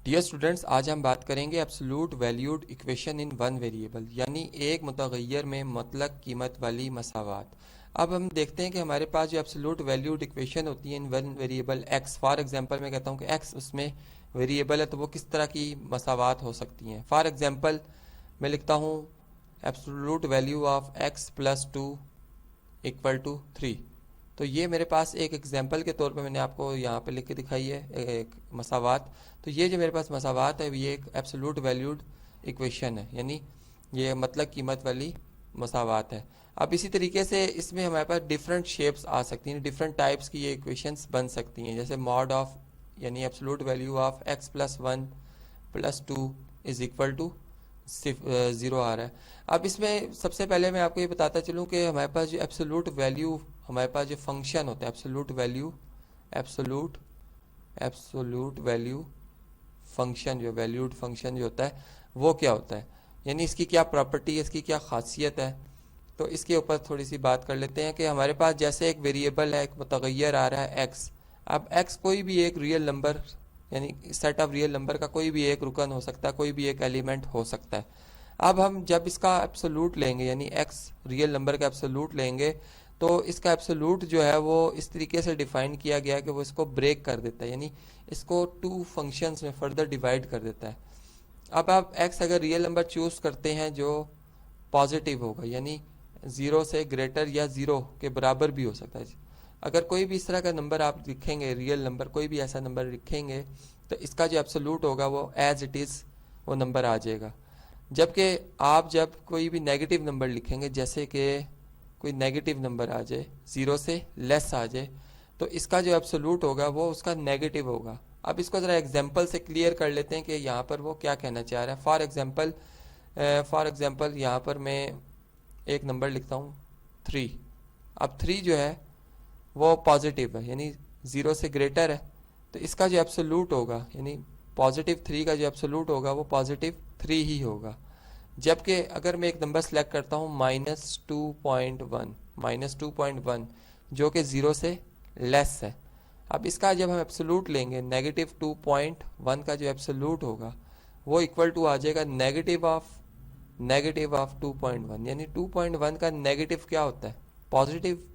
Dear students, आज हम बात करेंगे absolute valued equation in one variable, यानी एक मुतगय्यर में मुतलक कीमत वाली मसावात। अब हम देखते हैं कि हमारे पास जो एब्सोल्यूट वैल्यूड इक्वेशन होती है in one variable x, for example मैं कहता हूँ कि एक्स उसमें वेरिएबल है, तो वो किस तरह की मसावात हो सकती हैं। फॉर एग्जांपल मैं लिखता हूँ absolute value of x plus 2 equal to 3। तो ये मेरे पास एक एग्जांपल के तौर पे मैंने आपको यहाँ पे लिख के दिखाई है एक मसावात। तो ये जो मेरे पास मसावात है ये एक एब्सोल्यूट वैल्यूड इक्वेशन है, यानी ये मतलब कीमत वाली मसावात है। अब इसी तरीके से इसमें हमारे पास डिफरेंट शेप्स आ सकती हैं, डिफरेंट टाइप्स की ये इक्वेशंस बन सकती हैं, जैसे मॉड ऑफ यानी absolute value of x plus 1 plus 2 is equal to 0 आ रहा है। अब इसमें सबसे पहले मैं आपको ये बताता चलूँ कि हमारे पास जो एब्सोल्यूट वैल्यू, हमारे पास जो फंक्शन होता है एब्सोल्यूट वैल्यू फंक्शन, जो वैल्यूड फंक्शन जो होता है वो क्या होता है, यानी इसकी क्या प्रॉपर्टी है, इसकी क्या खासियत है। तो इसके ऊपर थोड़ी सी बात कर लेते हैं कि हमारे पास जैसे एक वेरिएबल है, एक मुतगय्यर आ रहा है एक्स। अब एक्स कोई भी एक रियल नंबर यानी सेट ऑफ रियल नंबर का कोई भी एक रुकन हो सकता है, कोई भी एक एलिमेंट हो सकता है। अब हम जब इसका एब्सोल्यूट लेंगे यानी एक्स रियल नंबर का एब्सोल्यूट लेंगे, तो इसका एब्सोल्यूट जो है वो इस तरीके से डिफाइन किया गया है कि वो इसको ब्रेक कर देता है, यानी इसको टू फंक्शंस में फर्दर डिवाइड कर देता है। अब आप एक्स अगर रियल नंबर चूज करते हैं जो पॉजिटिव होगा, यानी 0 से ग्रेटर या 0 के बराबर भी हो सकता है। अगर कोई भी इस तरह का नंबर आप लिखेंगे, रियल नंबर कोई भी ऐसा नंबर लिखेंगे, तो इसका जो एब्सोल्यूट होगा वो एज इट इज़ वो नंबर आ जाएगा। जबकि आप जब कोई भी नेगेटिव नंबर लिखेंगे, जैसे कि कोई नेगेटिव नंबर आ जाए, 0 से लेस आ जाए, तो इसका जो एब्सोल्यूट होगा वो उसका नेगेटिव होगा। अब इसको ज़रा एग्जांपल से क्लियर कर लेते हैं कि यहाँ पर वो क्या कहना चाह रहा है। फॉर एग्जांपल यहाँ पर मैं एक नंबर लिखता हूँ 3। अब 3 जो है वो पॉजिटिव है, यानी 0 से ग्रेटर है, तो इसका जो एब्सोल्यूट होगा यानी पॉजिटिव 3 का जो एब्सोल्यूट होगा वो पॉजिटिव 3 ही होगा। जबकि अगर मैं एक नंबर सेलेक्ट करता हूँ -2.1 जो कि 0 से लेस है, अब इसका जब हम एब्सोल्यूट लेंगे -2.1 का जो एब्सोल्यूट होगा वो इक्वल टू आ जाएगा नेगेटिव ऑफ 2.1, यानी 2.1 का नेगेटिव क्या होता है, पॉजिटिव।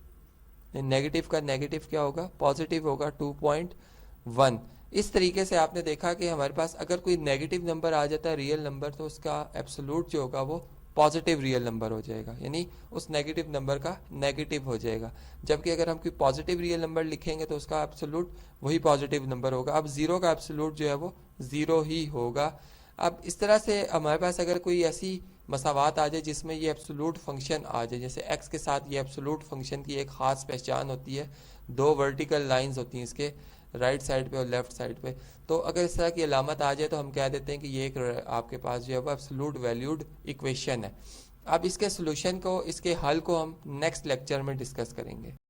नेगेटिव का नेगेटिव क्या होगा, पॉजिटिव होगा 2.1। इस तरीके से आपने देखा कि हमारे पास अगर कोई नेगेटिव नंबर आ जाता है रियल नंबर, तो उसका एब्सोल्यूट जो होगा वो पॉजिटिव रियल नंबर हो जाएगा, यानी उस नेगेटिव नंबर का नेगेटिव हो जाएगा। जबकि अगर हम कोई पॉजिटिव रियल नंबर लिखेंगे तो उसका एब्सोल्यूट वही पॉजिटिव नंबर होगा। अब 0 का एब्सोल्यूट जो है वो 0 ही होगा। अब इस तरह से हमारे पास अगर कोई ऐसी मसावात आ जाए जिसमें ये एब्सोल्यूट फंक्शन आ जाए, जैसे एक्स के साथ ये एब्सोल्यूट फंक्शन की एक ख़ास पहचान होती है, 2 वर्टिकल लाइंस होती हैं इसके राइट साइड पे और लेफ्ट साइड पे, तो अगर इस तरह की अलामत आ जाए तो हम कह देते हैं कि ये एक आपके पास जो है वो एब्सोल्यूट वैल्यूड इक्वेशन है। अब इसके सोल्यूशन को, इसके हल को हम नेक्स्ट लेक्चर में डिस्कस करेंगे।